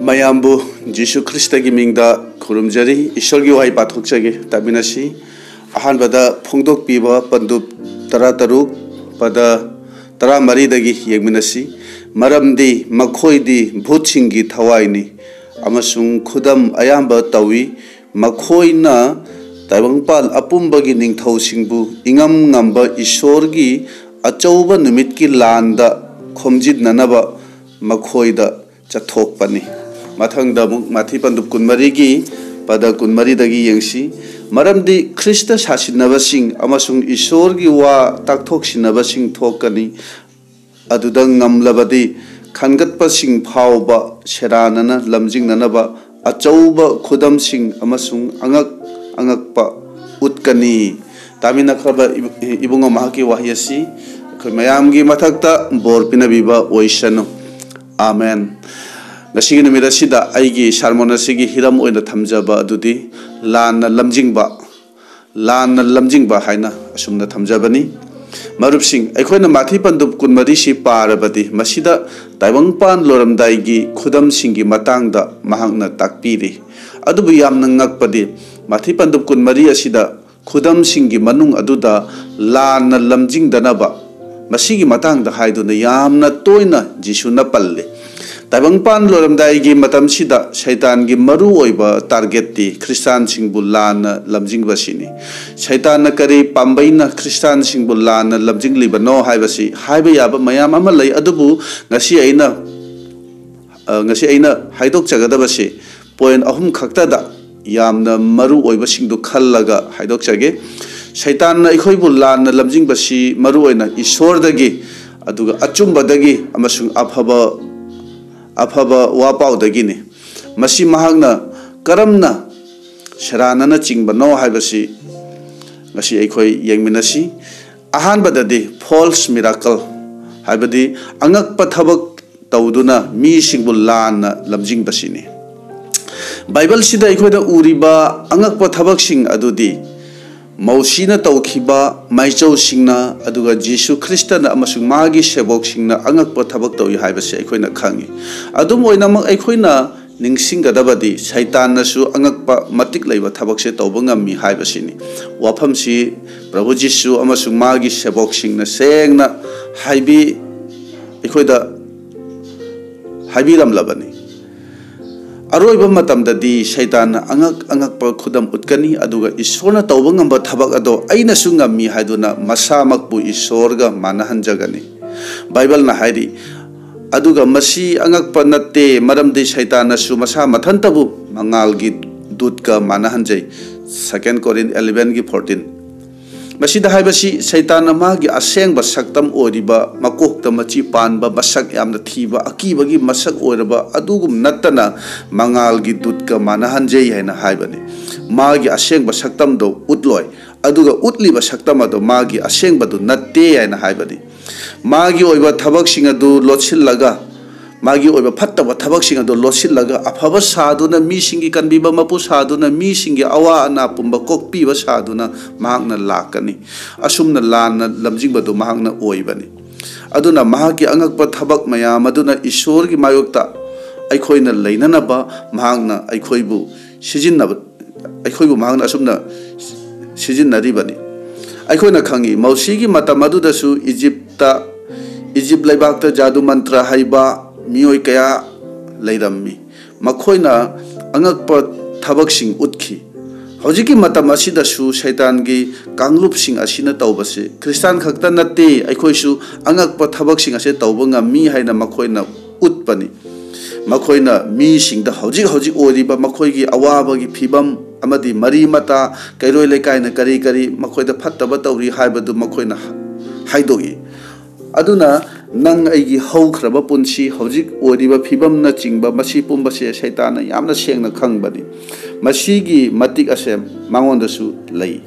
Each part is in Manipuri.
Mayambu Jisu Krista gi mingda khurumjari Ishwar gi wahai pathokjage tabinasi ahanbada phongdok piba pandup tarataruk pada taramari dagi yegminasi maramdi makhoidi bhutsingi thawaini amasung khudam ayamba tawi makhoina taibangpal apumbagi ningthau singbu ingam ngamba Ishwar gi achauba numit ki landa khomjid nanaba makhoida chathokpani mathangda mathi pandup kunmari gi pada kunmari dagi yengsi maramdi Krista sasinabasing amasung Ishwar gi wa takthok sinabasing thokani adudang ngamlabadi khangatpasing phawba seranana lamjing nanaba achauba khudam sing amasung angakpa utkani tamina khraba ibunga mahaki wahyasi khoi mayam gi mathakta bor pinabiba oisano amen ngasi numida sida aigi sarmona sigi hiram oina thamjaba adudi lanna lamjingba haina asumna thamjabani marupsing aikhoina mathi pandup kunmari si parabadi masida taibangpan loramdai gi khudam singi matangda mahangna takpiri adubu yamna ngakpadi mathi pandup kunmari asida khudam singi manung aduda lanna lamjingdanaba masigi matangda haiduna yamna toina jisuna palle taibangpan loramdai gi matam sida shaitan gi maru oiba target ti Christian singbu lana lamjingba sini shaitan na kari pambaina Christian singbu lana lamjingli bano haibasi haiba yaba mayam ama lai adubu ngasi aina haidok chagadabasi point ahum khakta da yamna maru oiba singdu khallaga haidok chage shaitan na ikhoibu lana lamjingba si maru oina Ishwar dagi aduga achumba dagi amasung afaba wapau dagini masi mahagna karamna sharanana chingbano haibasi ngasi aikhoi yengminasi ahanbadadi false miracle haibadi angakpa thabak tawduna mi singbul lana lamjing basini bible sida aikhoida uriba angakpa thabak sing adudi mausina tawkhiba maichau singna aduga Jisu Krista na amasung magi sebok singna angakpa thabak tawi haibase aikhoina khangi adum oinamak aikhoina ningsinggadabadi shaitan nasu angakpa matik leiba thabak se tawba ngammi haibasini wafamsi Prabhu Jisu amasung magi sebok singna sengna haibi aikhoida haibiram labani aroiba matamdadi shaitan angakpa khudam utkani aduga Ishwarna tawba ngamba thabak ado aina su ngammi haiduna masamakbu Ishwarga manahanjagani Bible na hairi aduga masi angakpa natte maramdi shaitan nasu masa mathantabu mangalgi dutga manahanjai 2 Corinth 11 gi 14 masida haibasi shaitan magi asengba saktam oriba makokta machi panba masak yamna thiba akibagi masak oraba adugum nattana mangalgi dutka manahanjei haina haibani magi asengba saktam do utloi aduga utliba saktam ado magi asengba du natte haina haibani magi oiba thabak singa du lotchillaga magi oiba phattaba thabak singa do losillaga afaba saduna mi singi kanbiba mapu saduna mi singi awa ana pumba kokpiba saduna mahakna lakani asumna lana lamjingba do mahakna oibani aduna mahaki angakpa thabak mayam aduna Ishwar gi mayokta aikhoina leinanaba mahakna aikhoibu sijinnaba aikhoibu mahakna asumna sijinnaribani aikhoina khangi mausigi matam adudasu Egypt laibakta jadu mantra haiba mioi kaya leirammi makhoina angakpa thabaksing utkhi hojiki matam asidasu shaitan gi kanglup sing asina tawbase Christian khakta natte aikhoisu angakpa thabaksing ase tawba ngammi haina makhoina utpani makhoina mi singda hojik oriba makhoigi awabagi phibam amadi mari mata kairoi lekaina kari makhoida phattaba tawri haibadu makhoina haidogi aduna nang aigi haukraba punsi hojik oriba phibam na chingba masi pumbase shaitan yamna sengna khangbani masigi matik ase mangondasu lei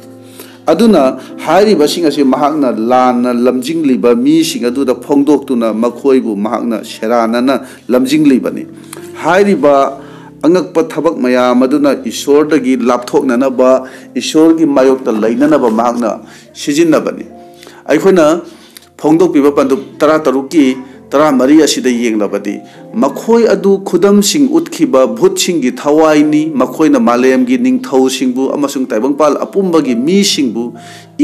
aduna hairiba sing ase mahakna lana lamjingliba mi sing aduda phongdoktuna makhoibu mahakna seranana lamjinglibani hairiba angakpa thabak mayam aduna Ishwar dagi lapthoknanaba Ishwar gi mayokta leinanaba mahakna sijinnabani aikhoina phongdok piba pandu tara taruki तरामरी असिदा येंगलबदी मखोय अदु खुदमसिंग उत्खिबा भूतसिंगी थवाइनी मखोयना मालेमगी निंगथौसिंगबु अमसुंग ताइबंगपाल अपुंबगी मीसिंगबु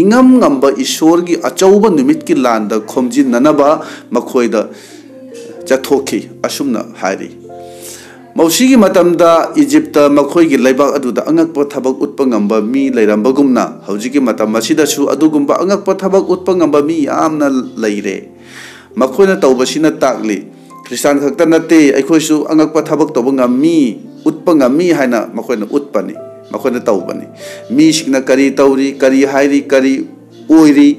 इंगम ngamba ईश्वरगी अचौबा निमितकी लांदा खोमजिननबा मखोयदा चथोखी असुमना हायरी मौसीगी मतमदा इजिप्त मखोयगी लैबाक अदुदा अंगकपा थबक उत्पा ngamba मी लैरंबगुमना हौजिगी मतम असिदासु अदुगुंबा अंगकपा थबक उत्पा ngamba मी यामना लैरे मखोयना तौबसिना ताकली ख्रिस्तान खक्ता नते अखोयसु अंगकपा थबक तौब ngami उत्पा ngami हायना मखोयना उत्पनी मखोयना तौबनी मी सिंगना करी तौरी करी हायरी करी ओइरी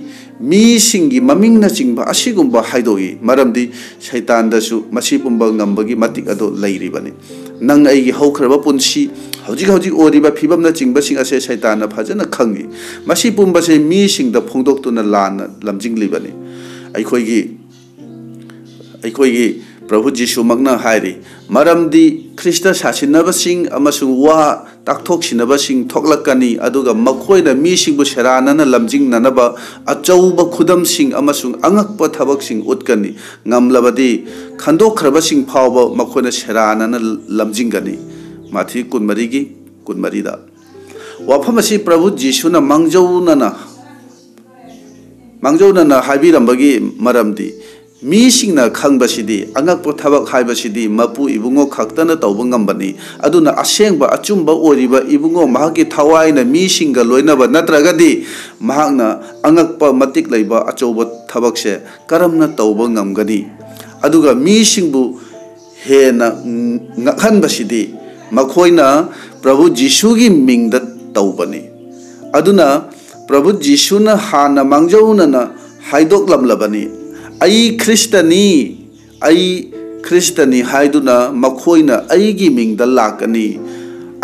मी सिंगी ममिंगना चिंगबा असिगुंबा हायदोगी मरमदी शैतानदसु मसी पुंबा ngambagi matik ado लैरिबनी नंग आइगी हौखरबा पुंसी हौजिक हौजिक ओरिबा फिबमना चिंगबा सिंग असे शैतानना फजना खंगी मसी पुंबसे मी सिंगदा फोंदोक्तुना लाना लमजिंगलिबनी अखोयगी प्रभु जीशु मगना हायरी मरमदी ख्रिस्ट सासिनबसिंग अमसुंग वा ताकथोक्सिनबसिंग थोक्लकनी अदुगा मखोयना मीसिंगबु सेरानना लमजिंगननबा अचौबा खुदमसिंग अमसुंग अंगकपा थबकसिंग उतकनी ngamlabadi खंदोखरबसिंग फावबा मखोयना सेरानना लमजिंगनी माथि कुनमरीगी कुनमरीदा वाफमसि प्रभु जीशुना मांगजौनना हाबिरंबगी मरमदी मीसिंगना खंगबसिदी अंगकपा थबक हाइबसिदी मपु Ibungo खक्तना तौब ngambani aduna asengba achumba oriba ibungo mahagi thawai na मीसिंगा लोइनबा नत्रगदी mahagna angakpa matik leiba achouba thabakse karamna tauba ngamgani aduga मीसिंगबु हेना ngakhanbasidi makhoina प्रभु जीशु की मिंगदा तौबनी अदुना प्रभु जीशुना हाना मांगजौनना हाइदोक्लमलबनी आई ख्रिस्तानी हाइदुना मखोइना आईगी मिंगदा लाकनी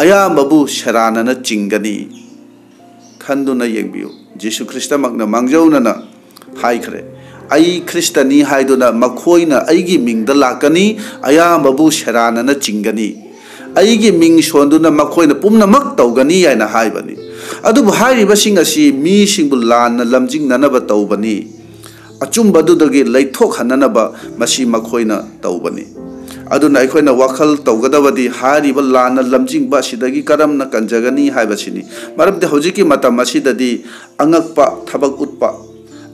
अयामबु शरानना चिंगनी खंदुना येंबियो जीशु ख्रिस्ता मगना मांगजौनना हाइखरे आई ख्रिस्तानी हाइदुना मखोइना आईगी मिंगदा लाकनी अयामबु शरानना चिंगनी आईगी मिंग सोंदुना मखोइना पुमनमक तौगनी याना हाइबनी अदुबु हाइरिबसिंग असि मीसिंगबु लाना लमजिंगननबा तौबनी अचुंबदुदगी लैथोखननबा मसी मखोइना तौबनी अदुना अखोइना वाखल तौगदबदी हारिबा लाना लमजिंगबा सिदगी करमना कंजगनी हाइबसिनी मरमदे हौजिकी मतम असिददी अंगकपा थबक उत्पा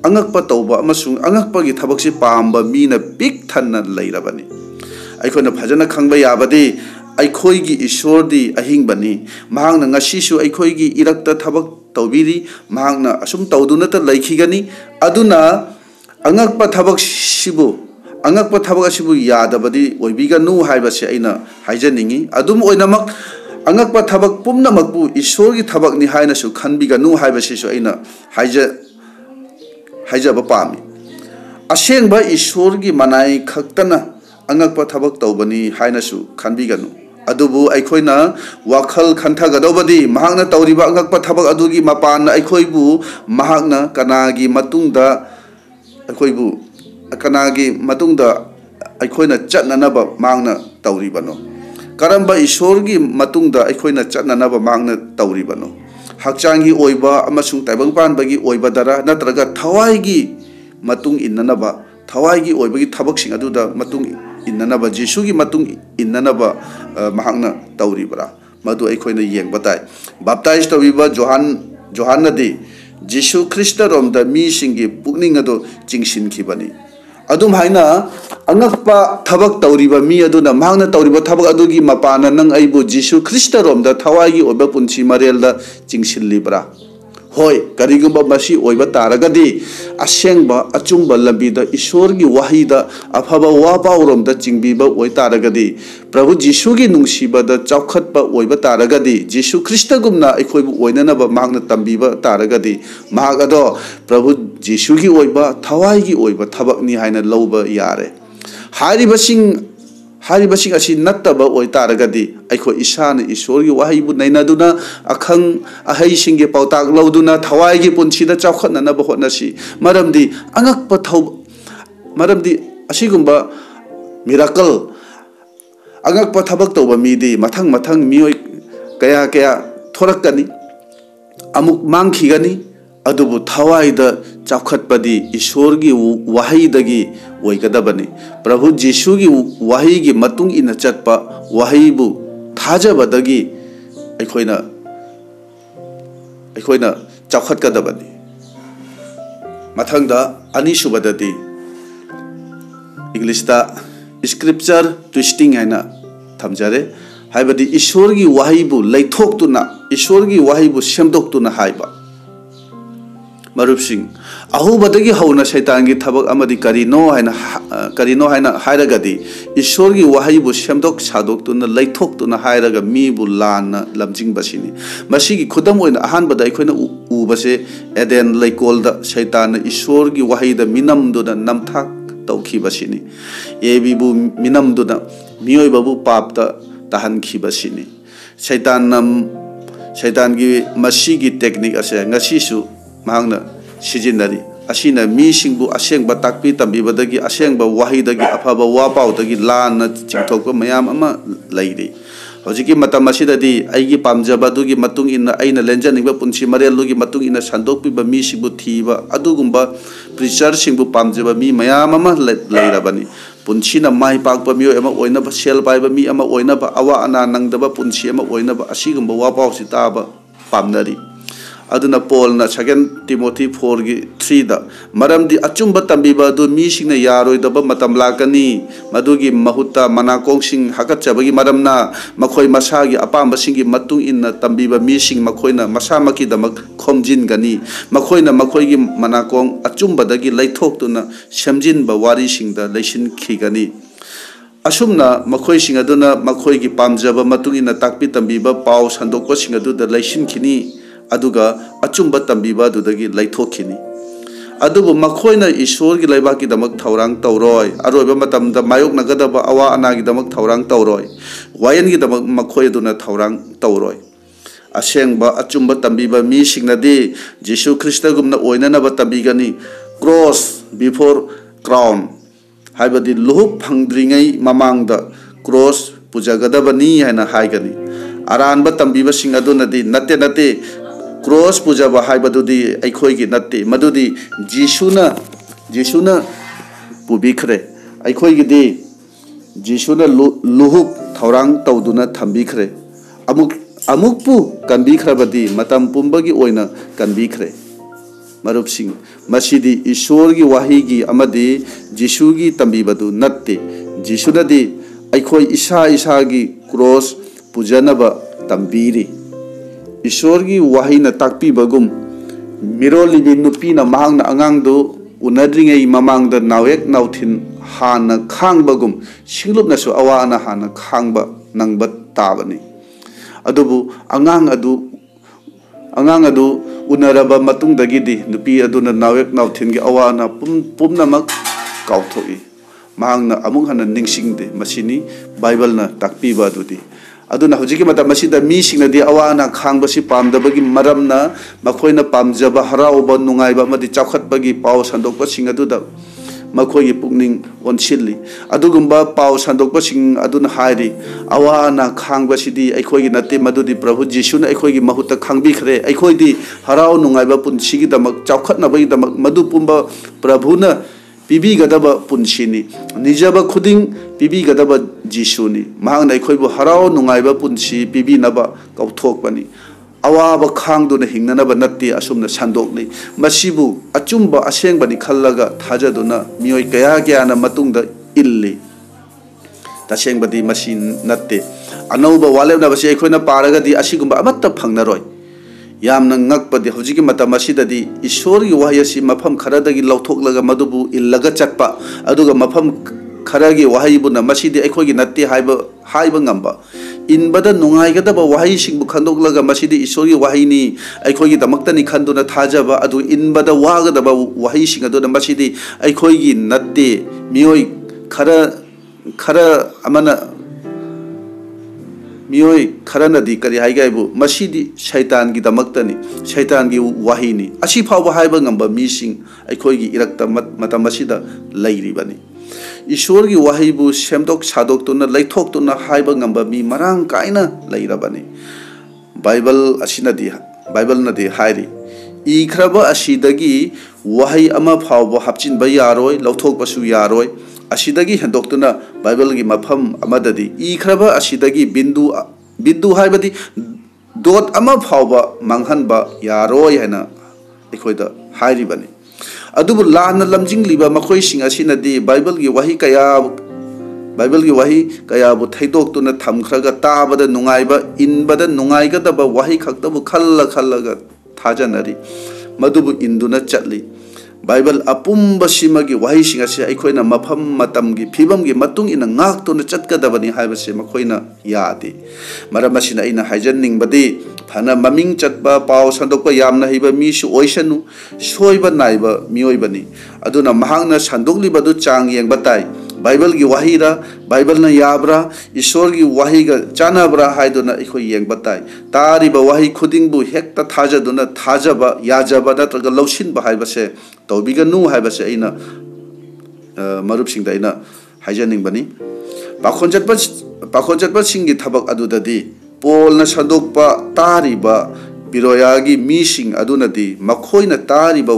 अंगकपा तौबा अमसुंग अंगकपागी थबकसि पामबा Meena pick थन्ना लैरबनी अखोइना फजना खंगबा याबदी अखोइगी Ishwardi अहिंगबनी महांगना ngasisu अखोइगी इरक्ता थबक तौबिरी महांगना assume तौदुनता लैखिगनी अदुना अंगकपा थबक सिबु यादबदी ओइबिगनु हाइबसे अइना हाइजनिंगी अदुम ओइनमक अंगकपा थबक पुमनमकबु ईश्वरगी थबकनि हाइनसु खनबिगनु हाइबसेसु अइना हाइजबा पामी असेंगबा ईश्वरगी मनाई खक्तना अंगकपा थबक तौबनी हाइनसु खनबिगनु अदुबु अखोइना वाखल खंथगदबदी महांगना तौरिबा अंगकपा थबक अदुगी मपान अखोइबु महांगना कनागी मतुंगदा अखोइबु कनागी मतुंगदा अखोइना चटननबा मांगना तौरिबनो करंबा ईश्वरगी मतुंगदा अखोइना चटननबा मांगना तौरिबनो हक्चांगी ओइबा अमसुंग ताइबंगपानबगी ओइबदरा नत्रगा थवाइगी मतुंग इन्ननबा थवाइगी ओइबगी थबकसिंग अदुदा मतुंग इन्ननबा जीशुगी मतुंग इन्ननबा महांगना तौरिबरा मदु अखोइना येंगबताय बाप्ताइज तौबिबा जोहानदी जीशु ख्रिस्ट रोमदा मीसिंगी पुकनिंग अदो चिंगसिनखिबनी अदुम हाइना अंगकपा थबक तौरिबा मी अदुना महांगना तौरिबा थबक अदुगी मपाना नंग आइबु जीशु ख्रिस्ट रोमदा थवाइगी ओइबा पुंसी मरेलदा चिंगसिनलिबरा होय करिगुंबा मसी ओइबा तारगदी असेंगबा अचुंबा लंबीदा ईश्वरगी वाहिदा अफबा वापाउरोमदा चिंगबीबा ओइ तारगदी प्रभु जीशुगी नुंसीबादा चौखतबा ओइबा तारगदी जीशु ख्रिस्टगुमना अखोइबु ओइननबा मांगना तंबीबा तारगदी माग अदो प्रभु जीशुगी ओइबा थवाइगी ओइबा थबकनी हाइना लौबा यारे हारिबसिंग असि नत्तबा ओइ तारगदी अखो इशान ईश्वरगी वाहिबु नैनादुना अखंग अहैसिंगे पाउताक लौदुना थवाइगी पुंसीदा चौखतननबा होनसी मरमदी अंगकपा थौ मरमदी असिगुंबा मिराकल अंगकपा थबक तौबा मीदी मथंग मियोय कया थोरकनी अमुक मांगखिगनी अदुबु थवाइदा चाखतपदी ईश्वर की वहीदगी ओइगदबनी प्रभु जीशु की वही की मतुंग इन चटपा वहीबु थाजबदगी अखोइना चाखतकदबनी मथंगदा अनिसुबददी इंग्लिशदा स्क्रिप्चर ट्विस्टिंग है थमजरे हाइबदी ईश्वर की वहीबु लैथोक्तुना ईश्वर की वहीबु सेमदोक्तुना हाइबा मरुपसिंग अहुबदगी हौना शैतान की थबक अमदी करिनो हैना हाइरगदी ईश्वर की वहीबु सेमदोक सादोक्तुना लैथोक्तुना हाइरगा मीबु लाना लमजिंगबसिनी मसीगी खुदम ओइना अहानबदा अखोइना उबसे एदेन लैकोलदा शैतान ईश्वर की वहीदा मिनमदुना नमथाक तौखिबसिनी एबिबु मिनमदुना मियोइबाबु पापता तहनखिबसिनी शैतान की मसीगी टेक्निक असे ngasisu mahangna sijinari asina mi singbu asengba takpi tambibadagi asengba wahidagi afaba wapaudagi lana chingthokpa mayam ama leiri hojiki matam asidadi aigi pamjaba dugi matung ina aina lenjaningba punsi marelu gi matung ina sandokpiba mi singbu thiba adugumba preacher singbu pamjaba mi mayam ama leirabani punchina mai pakpa mi ama oinaba sel paiba mi ama oinaba awa ana nangdaba punchi ama oinaba asigumba wapau sitaba pamnari aduna Paul na 2 Timothy 4:3 da maramdi achumba tambiba du mi singna yaroi daba matam lakani madugi mahutta manakong sing hakachabagi maramna makhoi masagi apamba singi matung inna tambiba mi sing makhoina masamaki damak khomjin gani makhoina makhoigi manakong achumba dagi laithok tuna semjin ba wari singda leisin khigani asumna makhoi sing aduna makhoigi pamjaba matung inna takpi tambiba pau sandokpa sing adu da leisin khini aduga achumba tambiba dudagi laithokini adubu makhoina ishor gi laiba ki damak thaurang tawroi aroiba matamda mayok nagadaba awa ana gi damak thaurang tawroi wayan gi damak makhoi duna thaurang tawroi asengba achumba tambiba mi singnadi Jesu Christa gumna oinana ba tambigani cross before crown haibadi luhuk phangdringai mamangda cross pujagadabani haina haigani aranba tambiba sing adunadi nate cross puja ba haibadudi aikhoi gi natte madudi jisuna pubikhre aikhoi gi di jisuna luhuk thaurang tawduna thambikhre amuk pu kanbikhrabadi matam pumbagi oina kanbikhre marup sing masidi ishor gi wahi gi amadi jisu gi tambibadu natte jisuna di aikhoi isa gi cross pujanaba tambiri ईश्वर की वही न ताकपी बगुम मिरोलिबी नुपीना महंगना अंगांगदो उनद्रिंगै ममांगद नावेक नाउथिन हाना खांगबगुम सिंगलुपनासु अवाना हाना खांगबा नंगब ताबनी अदुबु अंगांग अदु उनरबा मतुंगदगिदी नुपी अदुना नावेक नाउथिन की अवाना पुमनमक काउथोई महंगना अमुक हना निंगसिंगदे मसिनी बाइबलना ताकपीबा अदुदी aduna hojiki mata masida mi singnadi awana khangbasi pamdabagi maramna makhoina pamjaba harauba nungaiba madi chakhatbagi paw sandokpa singaduda makhoyi pukning onsilli adugumba paw sandokpa sing aduna hairi awana khangbasidi aikhogi natte madudi prabhu jisuna aikhogi mahutta khangbi khre aikhoidi harau nungaiba punsigi damak chakhatnabagi damak madu pumba prabhuna pibi gadaba punshini nijaba khuding pibi gadaba jisuni mahang nai khoibu harau nungaiba punshi pibi naba kauthokpani awaba khangduna hingnanaba natti asumna sandokni masibu achumba asengbani khallaga thajaduna mioi kaya gyana matungda illi tasengbadi masin natte anauba walebna basi khoina paragadi asigumba amatta phangnaroi यामना ngakpadi hojiki matam asidadi ishor gi wahayasi mafam kharadagi lawthoklaga madubu illaga chatpa aduga mafam kharagi wahayibuna masidi aikhogi natti haiba ngamba inbada nungaigadaba wahay singbu khandoklaga masidi ishor gi wahayni aikhogi damaktani khanduna thajaba adu inbada wagadaba wahay sing aduna masidi aikhogi natti mioi khara amana मियोई खरनदी करी हाइगाइबु मसीदी शैतान की दमक्तनी शैतान की वाहिनी असी फाव हाइबा ngamba मिसिंग अखोइगी इरक्ता मता मसीदा लैरिबनी ईश्वर की वाहिबु सेमदोक सादोक्तुना लैथोक्तुना हाइबा ngamba मी मरांग काइना लैरबनी बाइबल नदी हाइरी इख्रब असिदगी वही अमा फाव हापचिनबा यारोय लौथोकबसु यारोय असिदगी हेंदोक्तुना बाइबल की मफम अमददी इख्रब असिदगी बिंदु हाइबदी डॉट अमा फाव मांगहनबा यारोय हैना अखोइदा हाइरिबनी अदुबु लान लमजिंगलिबा मखोइसिंग असिनदी बाइबल की वही कयाबु थैदोक्तुना थमख्रगा ताबदा नुंगाइबा इनबदा नुंगाइगदबा वही खक्तबु खल्लगा थाजनरी मधुबु इंदुना चटली बाइबल अपुंबसिमगी वहीसिंग असे अखोइना मफम मतमगी फिबमगी मतुंग इन ngaktuna चटकदबनी हाइबसे मखोइना यादे मरमसिना इना हाइजनिंगबदी फना ममिंग चटबा पाव संदोकबा यामना हिबा मीसु ओइसनु सोइबा नाइबा मिओइबनी अदुना महांगना संदोकलिबदु चांग येंगबा ताई बाइबल की वहीरा बाइबल न याब्रा ईश्वर की वही का चानब्रा हाइदुना इखो येंगबा ताई तारिबा वही खुदिंगबु हेक्ता थाजदुना थाजबा याजबा नत्रगा लौसिनबा हाइबसे तौबिगनु हाइबसे अइना मरुपसिंगदा अइना हाइजनिंगबनी पाखोनचटबा सिंगी थबक अदुददी पोलना संदोकपा तारिबा बिरोयागी मीसिंग अदुनदी मखोइना तारिबा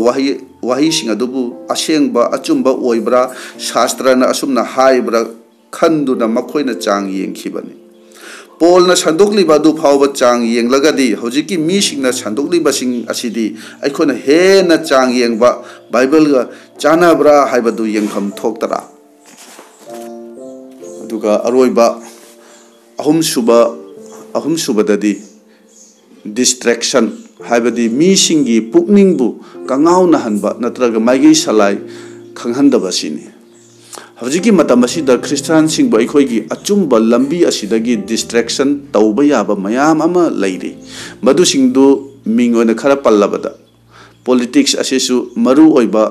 वही सिंग अदुबु असेंगबा अचुंबा ओइब्रा शास्त्रना असुमना हाइब्रा खंदुना मखोइना चांग येंखिबनी पोलना संदोकलिबा अदु फावबा चांग येंगलगदी हौजिकी मीसिंगना संदोकलिबा सिंग असिदी अखोना हेना चांग येंगबा बाइबलगा चानाब्रा हाइबदु येंगफम थोक्तरा अदुगा अरोइबा अहुम सुबददी distraction हाइबदी मीसिंगी पुकनिंगबु कंगाव नहनबा नत्रगा माइगी सलाई खंगहनदबसिनी हौजिकी मतम असिदा ख्रिस्तान सिंग अखोइगी अचुंबा लंबी असिदगी distraction तौबा याबा मयाम अमा लैरी मदुसिंगदु मिंग ओइना खरा पल्लबदा politics असिसु मरु ओइबा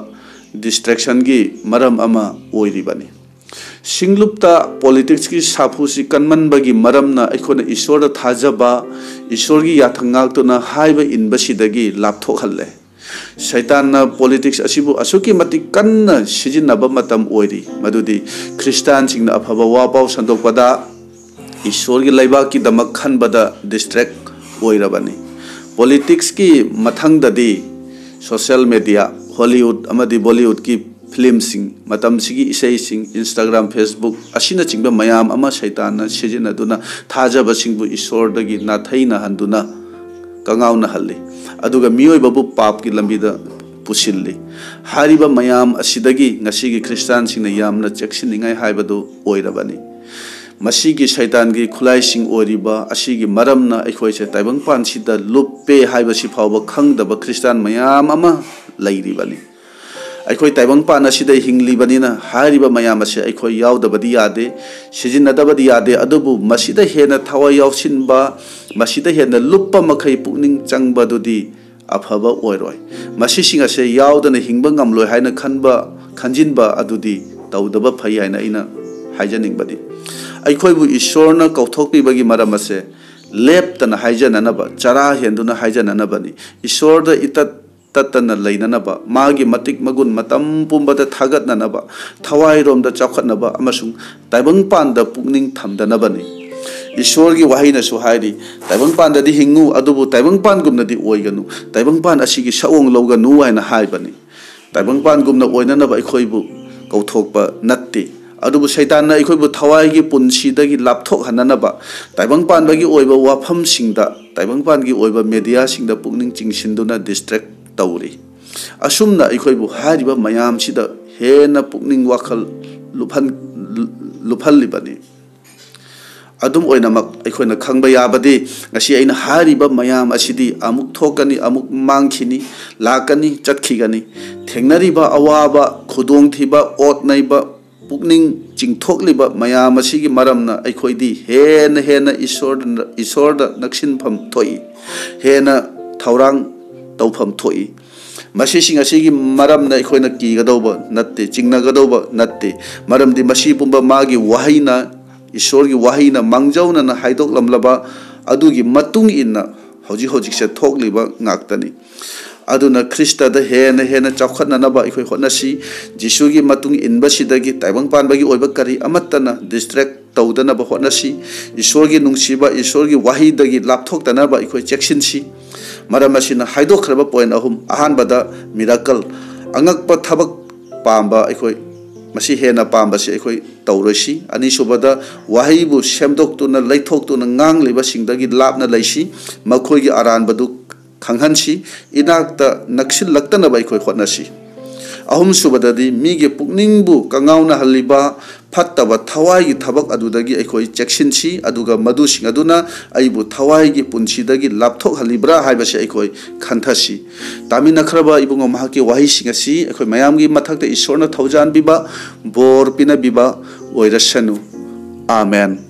distraction की मरम अमा ओइरिबनी सिंगलुप्ता पॉलिटिक्स की साफुसी कन्मनबगी मरमना अखोना ईश्वर थाजबा ईश्वर की याथंगाक्तुना हाइबा इनबसिदगी लापथोखल्ले शैतानना पॉलिटिक्स असिबु असुकी मति कन्न सिजिनबा मतम ओइरी मदुदी ख्रिस्तान सिंगना अफबा वापाव संदोकपदा ईश्वर की लैबाक की दमक खनबदा डिस्ट्रैक्ट ओइरबनी पॉलिटिक्स की मथंगददी सोशल मीडिया हॉलीवुड अमदी बॉलीवुड की फिल्म सिंग मतम सिगी इसै सिंग इंस्टाग्राम फेसबुक असिना चिंबा मयाम अमा शैतान सिजिनदुना थाजबा सिंगबु ईश्वरदगी नाथैना हंदुना कंगावना हल्ली अदुगा मियोइबबु पाप की लंबीदा पुसिल्ली हारिबा मयाम असिदगी ngasiगी ख्रिस्तान सिंगना यामना चेक्सिनिंगाय हाइबदु ओइरबनी मसीगी शैतान की खुलाई सिंग ओरिबा असिगी मरमना अखोइसे ताइबंगपान सिदा लुप्पे हाइबसि फावबा खंगदबा ख्रिस्तान मयाम अमा लैरिबनी अखोई ताइबंगपान असिदा हिंगलिबनिना हारिबा मयाम असे अखोई यावदबदी यादे सिजिनदबदी यादे अदुबु मसिदा हेना थवा यावसिनबा मसिदा हेना लुप्पा मखै पुकनिंग चंगबदुदी अफबा ओइरोय मसिसिंग असे यावदना हिंगबा ngamloi हाइना खंजिनबा अदुदी तौदबा फै हाइना इना हाइजनिंगबदी अखोइबु ईश्वरना कौथोकपिबगी मरम असे लेप्तना हाइजननबा चरा हेंदुना हाइजननबनी ईश्वरदा इतत तत्तना लैननबा मागी मतिक मगुन मतम पुंबदा थागतननबा थवाइरोमदा चौखतनबा अमसुंग ताइबंगपानदा पुकनिंग थमदनबनी ईश्वर की वहीनसु हाइरी ताइबंगपानददी हिंगु अदुबु ताइबंगपानगुमनदी ओइगनु ताइबंगपान असिगी सवोंग लौगनु हाइना हाइबनी ताइबंगपानगुमना ओइननबा अखोइबु कौथोकपा नत्ती अदुबु शैतानना अखोइबु थवाइगी पुनसिदगी लापथोक हननबा ताइबंगपानबगी ओइबा वाफमसिंगदा ताइबंगपानगी ओइबा मीडिया सिंगदा पुकनिंग चिंगसिनदुना डिस्ट्रैक्ट तौरी असुमना अखोइबु हारिबा मयाम सिदा हेना पुकनिंग वाखल लुफल्लिबनी अदुम ओइनमक अखोइना खंगबा याबदी ngasi aina hariba mayam asidi amuk thokani amuk mangkhini lakani chatkhigani thengnariba awaba khudong thiba otnaiba pukning chingthokliba mayam asigi maramna akhoidi hena ishorda naksinpham thoi hena thaurang tawpham thoi masising asigi maramna akhoina kigadauba natte chingnagadauba natte maramdi masi pumba magi wahina ईश्वर की वहीना मांगजौना हाइदोक लमलबा अदुगी मतुंग इन्ना हौजिक से थोकलिबा ngaktani aduna Krista da hena chawkhatnanaba ikhoi hotnasi Jisu gi matung inba sidagi taibangpan bagi oiba kari amatana distract tawdanaba hotnasi Ishwar gi nungsiba Ishwar gi wahi dagi lapthoktanaba ikhoi cheksinsi मरम असिना हाइदोखरबा पॉइंट अहुम अहानबदा मिराकल अंगकप थबक पांबा अखोय मसी हेना पांबसे अखोय तौरसी अनिसुबदा वाहैबु सेमदोक्तुना लैथोक्तुना ngangliba singdagi lapna laisi makhoigi aranbadu khanghansi inakta naksil laktana bai khoi khotnasi ahum subadadi mige pukningbu kangauna haliba fattaba thawai gi thabak adudagi akhoi cheksinsi aduga madu sing aduna aibu thawai gi punsidagi lapthok halibra haibase akhoi khanthasi tamina khraba ibungo mahaki wahi singasi akhoi mayamgi mathakta isorna thaujan biba bor pina biba oirasanu amen.